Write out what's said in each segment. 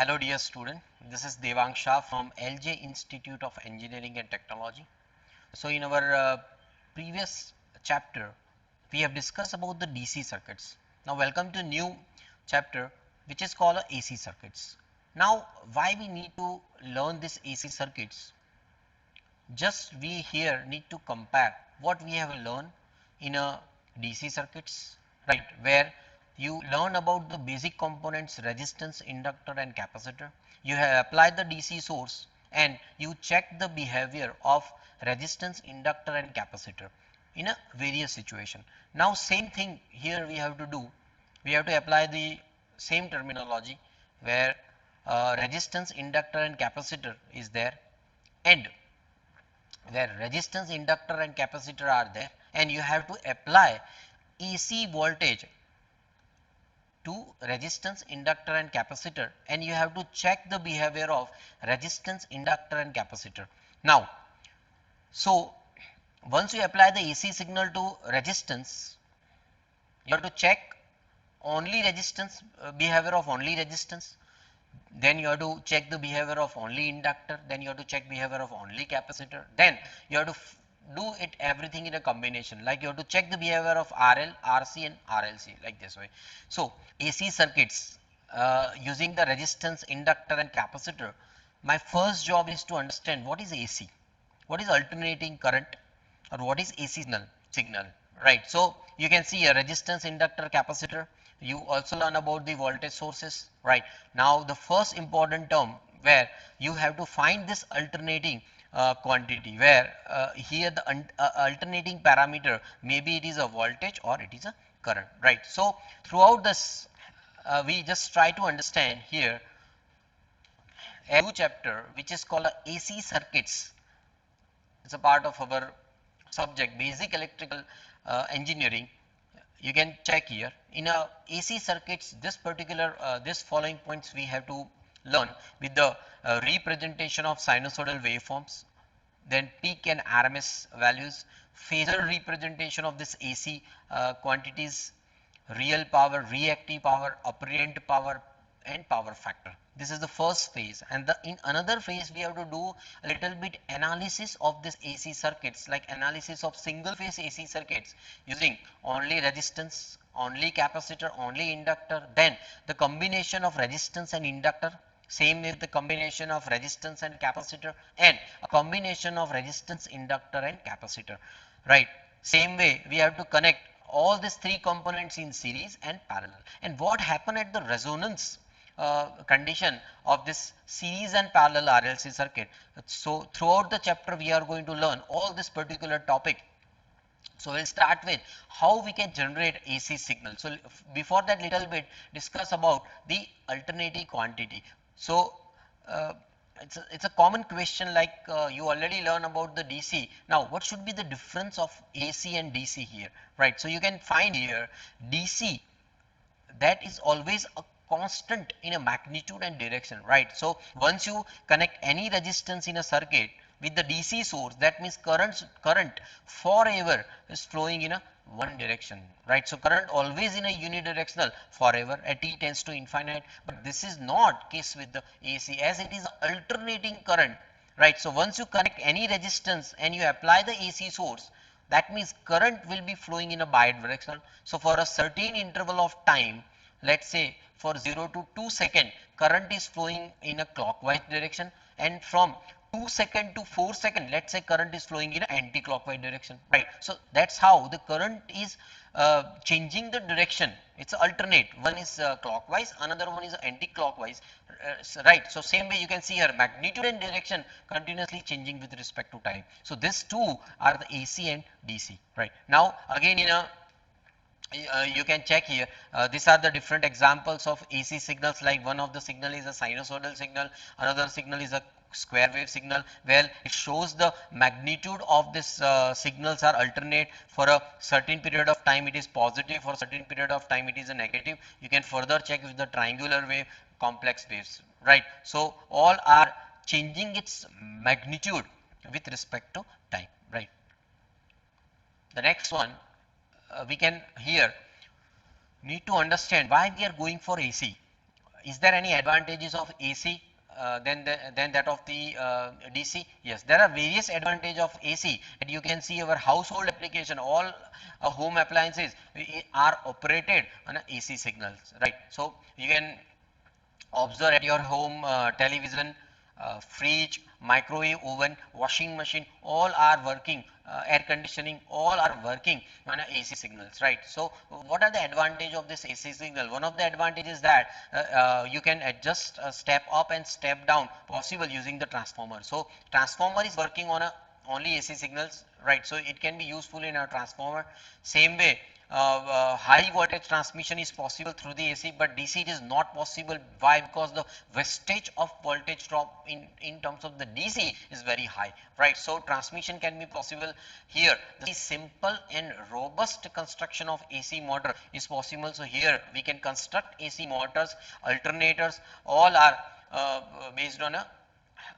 Hello dear student, this is Devang Shah from LJ Institute of Engineering and Technology. So in our previous chapter, we have discussed about the DC circuits. Now welcome to new chapter which is called AC circuits. Now why we need to learn this AC circuits? Just we here need to compare what we have learned in a DC circuits, right, where you learn about the basic components resistance, inductor and capacitor. You have applied the DC source and you check the behavior of resistance, inductor and capacitor in a various situation. Now same thing here we have to do. We have to apply the same terminology where resistance, inductor and capacitor is there, and where resistance, inductor and capacitor are there, and you have to apply AC voltage to resistance, inductor and capacitor, and you have to check the behavior of resistance, inductor and capacitor. Now, so once you apply the AC signal to resistance, you have to check only resistance, behavior of only resistance, then you have to check the behavior of only inductor, then you have to check behavior of only capacitor, then you have to do it everything in a combination, like you have to check the behavior of RL, RC and RLC like this way. So AC circuits using the resistance, inductor and capacitor, my first job is to understand what is AC, what is alternating current, or what is AC signal, right. So you can see a resistance, inductor, capacitor. You also learn about the voltage sources, right. Now the first important term where you have to find this alternating quantity, where here the alternating parameter, maybe it is a voltage or it is a current, right. So throughout this we just try to understand here a new chapter which is called AC circuits. It's a part of our subject basic electrical engineering. You can check here in a AC circuits, this particular this following points we have to learn with the representation of sinusoidal waveforms, then peak and RMS values, phasor representation of this AC quantities, real power, reactive power, apparent power and power factor. This is the first phase, and in another phase we have to do a little bit analysis of this AC circuits, like analysis of single phase AC circuits using only resistance, only capacitor, only inductor, then the combination of resistance and inductor, same with the combination of resistance and capacitor, and a combination of resistance, inductor and capacitor, right. Same way we have to connect all these three components in series and parallel, and what happen at the resonance condition of this series and parallel RLC circuit. So throughout the chapter we are going to learn all this particular topic. So we'll start with how we can generate AC signal. So before that, little bit discuss about the alternating quantity. So it's a common question, like you already learn about the DC. Now what should be the difference of AC and DC here, right? So you can find here DC, that is always a constant in a magnitude and direction, right. So once you connect any resistance in a circuit with the DC source, that means current forever is flowing in a one direction, right. So current always in a unidirectional forever at t tends to infinite, but this is not case with the AC, as it is alternating current, right. So once you connect any resistance and you apply the AC source, that means current will be flowing in a bidirectional. So for a certain interval of time, let's say for 0 to 2 second, current is flowing in a clockwise direction, and from 2 second to 4 second, let's say current is flowing in an anti-clockwise direction, right. So that's how the current is changing the direction. It's alternate, one is clockwise, another one is anti-clockwise, right. So same way you can see here magnitude and direction continuously changing with respect to time. So these two are the AC and DC, right. Now again in a you can check here, these are the different examples of AC signals, like one of the signal is a sinusoidal signal, another signal is a square wave signal, where it shows the magnitude of this signals are alternate. For a certain period of time it is positive, for a certain period of time it is a negative. You can further check with the triangular wave, complex waves, right. So all are changing its magnitude with respect to time, right. The next one we can here need to understand why we are going for AC. Is there any advantages of AC than that of the DC? Yes, there are various advantages of AC, and you can see our household application, all home appliances are operated on a AC signals, right? So you can observe at your home television, fridge, microwave oven, washing machine, all are working, air conditioning, all are working on a AC signals, right? So what are the advantage of this AC signal? One of the advantages is that you can adjust step up and step down possible using the transformer. So transformer is working on a only AC signals, right? So it can be useful in a transformer. Same way, high voltage transmission is possible through the AC, but DC is not possible. Why? Because the wastage of voltage drop in terms of the DC is very high, right? So transmission can be possible here. The simple and robust construction of AC motor is possible. So here we can construct AC motors, alternators, all are based on a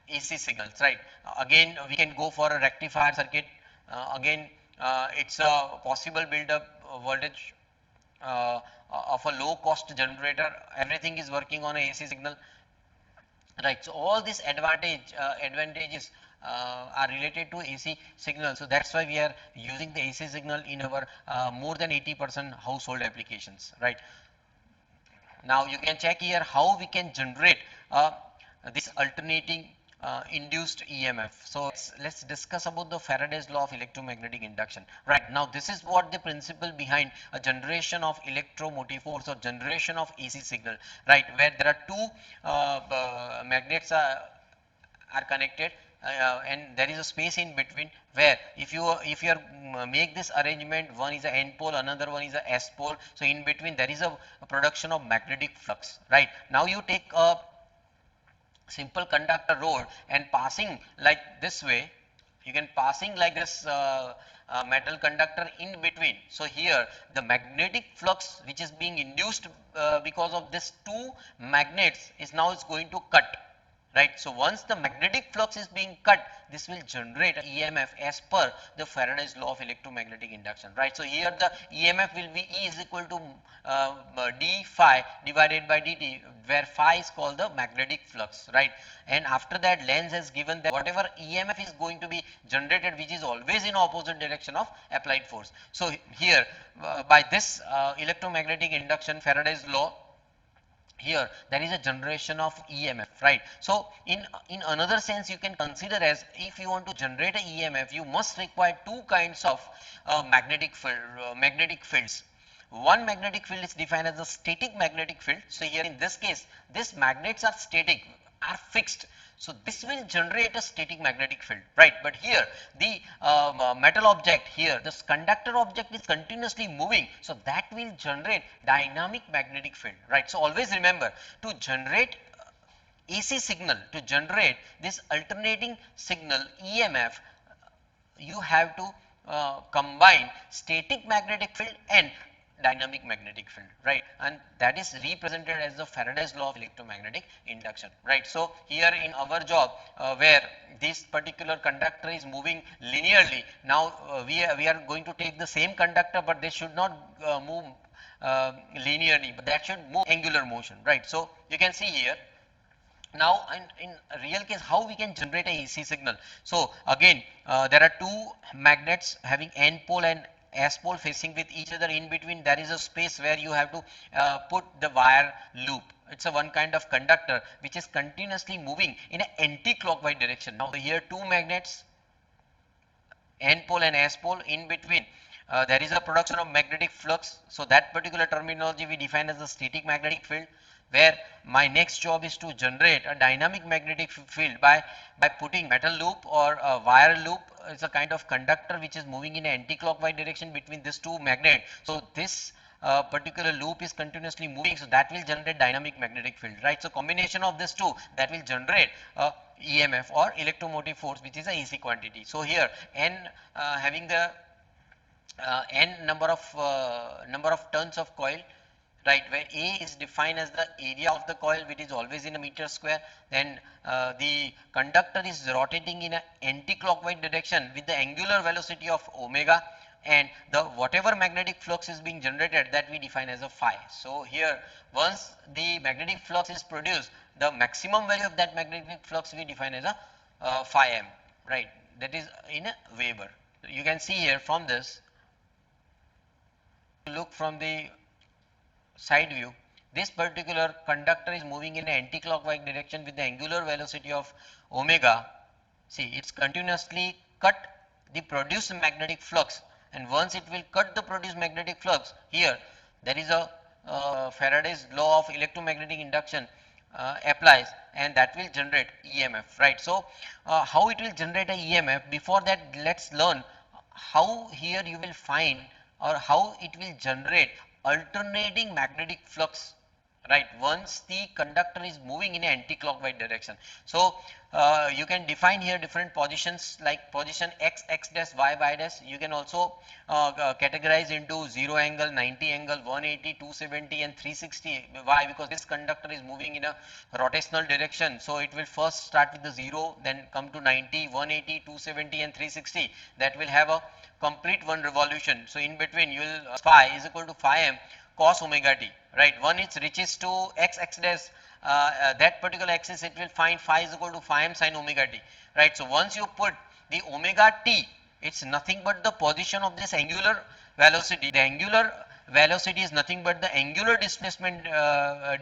AC signals, right? Again, we can go for a rectifier circuit. Again, it's a possible build up voltage of a low cost generator. Everything is working on a AC signal, right? So all these advantages are related to AC signal. So that's why we are using the AC signal in our more than 80% household applications, right? Now you can check here how we can generate this alternating induced EMF. So let's discuss about the Faraday's law of electromagnetic induction. Right, now this is what the principle behind a generation of electromotive force or generation of AC signal, right, where there are two magnets are connected, and there is a space in between, where if you make this arrangement, one is a N pole, another one is a S pole, so in between there is a production of magnetic flux, right? Now you take a simple conductor rod and passing like this way, you can passing like this metal conductor in between. So here the magnetic flux which is being induced because of this two magnets is now is going to cut, right? So once the magnetic flux is being cut, this will generate an EMF as per the Faraday's law of electromagnetic induction, right? So here the EMF will be E is equal to d phi divided by dt, where phi is called the magnetic flux, right? And after that, Lenz has given that whatever EMF is going to be generated, which is always in opposite direction of applied force. So here by this electromagnetic induction, Faraday's law, here there is a generation of EMF, right? So in another sense, you can consider as if you want to generate a EMF, you must require two kinds of magnetic fields. One magnetic field is defined as a static magnetic field. So here in this case, these magnets are static, are fixed. So this will generate a static magnetic field, right? But here the metal object, here this conductor object is continuously moving, so that will generate dynamic magnetic field, right? So always remember, to generate AC signal, to generate this alternating signal EMF, you have to combine static magnetic field and dynamic magnetic field, right? And that is represented as the Faraday's law of electromagnetic induction, right? So here in our job, where this particular conductor is moving linearly, now we are going to take the same conductor, but they should not move linearly, but that should move angular motion, right? So you can see here. Now in real case, how we can generate a AC signal? So again, there are two magnets having N pole and S pole facing with each other. In between there is a space where you have to put the wire loop. It's a one kind of conductor which is continuously moving in an anti-clockwise direction. Now here two magnets, N pole and S pole, in between there is a production of magnetic flux. So that particular terminology we define as a static magnetic field, where my next job is to generate a dynamic magnetic field by putting metal loop or a wire loop. It's a kind of conductor which is moving in an anti-clockwise direction between these two magnets. So this particular loop is continuously moving, so that will generate dynamic magnetic field, right? So combination of these two, that will generate a EMF or electromotive force, which is a AC quantity. So here N having the N number of turns of coil, right, where A is defined as the area of the coil, which is always in a meter square. Then the conductor is rotating in an anti-clockwise direction with the angular velocity of omega, and the whatever magnetic flux is being generated, that we define as a phi. So here once the magnetic flux is produced, the maximum value of that magnetic flux we define as a phi m, right, that is in a Weber. You can see here from this, look from the side view, this particular conductor is moving in an anti-clockwise direction with the angular velocity of omega. See, it's continuously cut the produced magnetic flux, and once it will cut the produced magnetic flux, here there is a Faraday's law of electromagnetic induction applies, and that will generate EMF, right. So how it will generate a EMF, before that let's learn how here you will find or how it will generate alternating magnetic flux, right, once the conductor is moving in an anti-clockwise direction. So you can define here different positions like position x, x dash, y dash. You can also categorize into 0 angle, 90 angle, 180, 270 and 360. Why? Because this conductor is moving in a rotational direction. So it will first start with the 0, then come to 90, 180, 270 and 360. That will have a complete one revolution. So in between you will phi is equal to phi m cos omega t, right. When it reaches to x, x dash, that particular axis, it will find phi is equal to phi m sin omega t, right. So once you put the omega t, it's nothing but the position of this angular velocity. The angular velocity is nothing but the angular displacement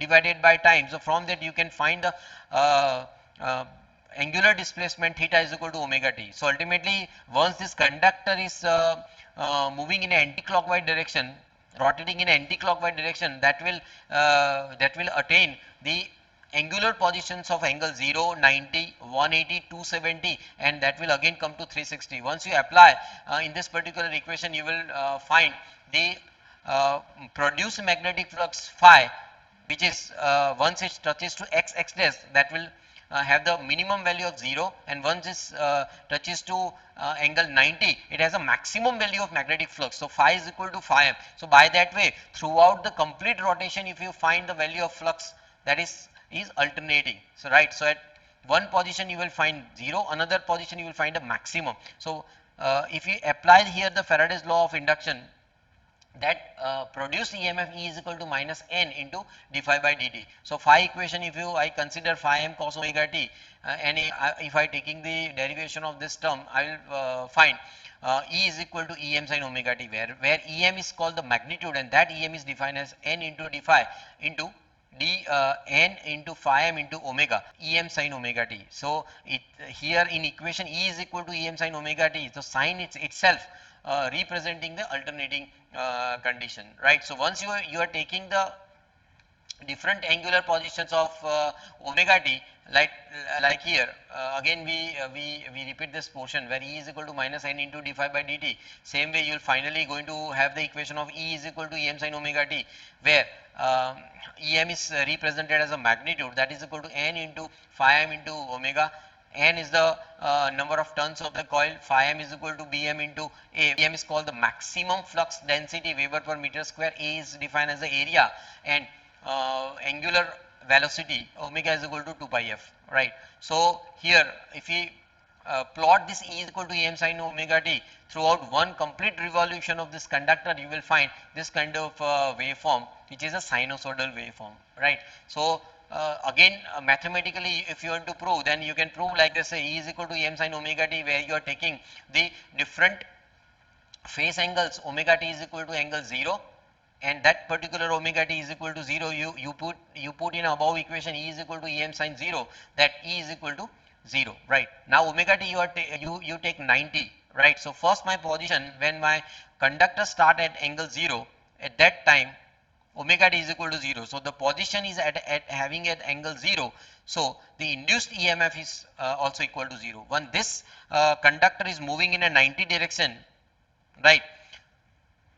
divided by time. So from that you can find the angular displacement theta is equal to omega t. So ultimately once this conductor is moving in an anti-clockwise direction, rotating in anti-clockwise direction, that will attain the angular positions of angle 0, 90, 180, 270, and that will again come to 360. Once you apply in this particular equation, you will find the produced magnetic flux phi, which is once it touches to x, x dash, that will have the minimum value of 0, and once this touches to angle 90, it has a maximum value of magnetic flux. So phi is equal to phi m. So by that way, throughout the complete rotation, if you find the value of flux, that is alternating. So right, so at one position you will find 0, another position you will find a maximum. So if you apply here the Faraday's law of induction, that produced EMF E is equal to minus n into d phi by dt. So phi equation, if I consider phi m cos omega t, and if I taking the derivation of this term, I will find E is equal to Em sin omega t, where Em is called the magnitude, and that Em is defined as n into d phi into n into phi m into omega, Em sin omega t. So it here in equation E is equal to Em sin omega t, so sin itself representing the alternating condition, right. So once you are taking the different angular positions of omega t, like here again we repeat this portion where E is equal to minus n into d phi by dt. Same way you will finally going to have the equation of E is equal to Em sin omega t, where Em is represented as a magnitude, that is equal to n into phi m into omega. N is the number of turns of the coil, phi m is equal to Bm into A. Bm is called the maximum flux density, Weber per meter square. A is defined as the area, and angular velocity omega is equal to 2 pi f, right. So here if we plot this E is equal to Em sin omega t throughout one complete revolution of this conductor, you will find this kind of waveform, which is a sinusoidal waveform, right. So again mathematically if you want to prove, then you can prove like this, E is equal to Em sin omega t, where you are taking the different phase angles, omega t is equal to angle 0, and that particular omega t is equal to 0, you put in above equation E is equal to Em sin 0, that E is equal to 0, right. Now omega t you take 90, right. So first my position when my conductor start at angle 0, at that time omega t is equal to 0. So the position is at having at angle 0. So the induced EMF is also equal to 0. When this conductor is moving in a 90 direction, right,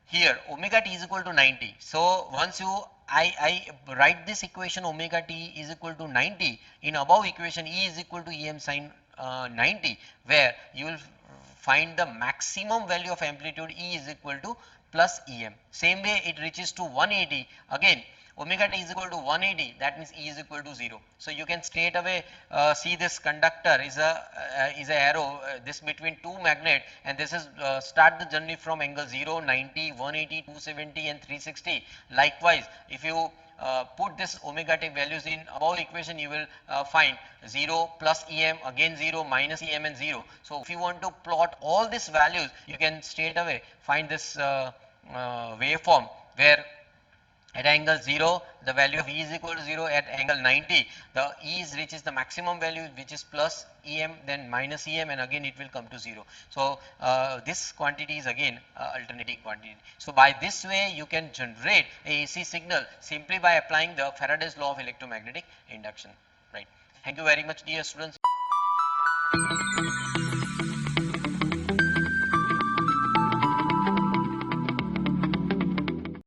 here omega t is equal to 90. So once I write this equation omega t is equal to 90, in above equation E is equal to Em sin 90, where you will find the maximum value of amplitude E is equal to plus Em. Same way it reaches to 180, again omega t is equal to 180, that means E is equal to 0. So you can straight away see this conductor is a arrow this between two magnet, and this is start the journey from angle 0, 90, 180, 270 and 360. Likewise, if you put this omega t values in above equation, you will find 0 plus Em, again 0 minus Em and 0. So if you want to plot all these values, you can straight away find this waveform where at angle 0 the value of E is equal to 0, at angle 90 the E reaches the maximum value which is plus Em, then minus Em, and again it will come to 0. So this quantity is again alternating quantity. So by this way you can generate a AC signal simply by applying the Faraday's law of electromagnetic induction, right. Thank you very much, dear students.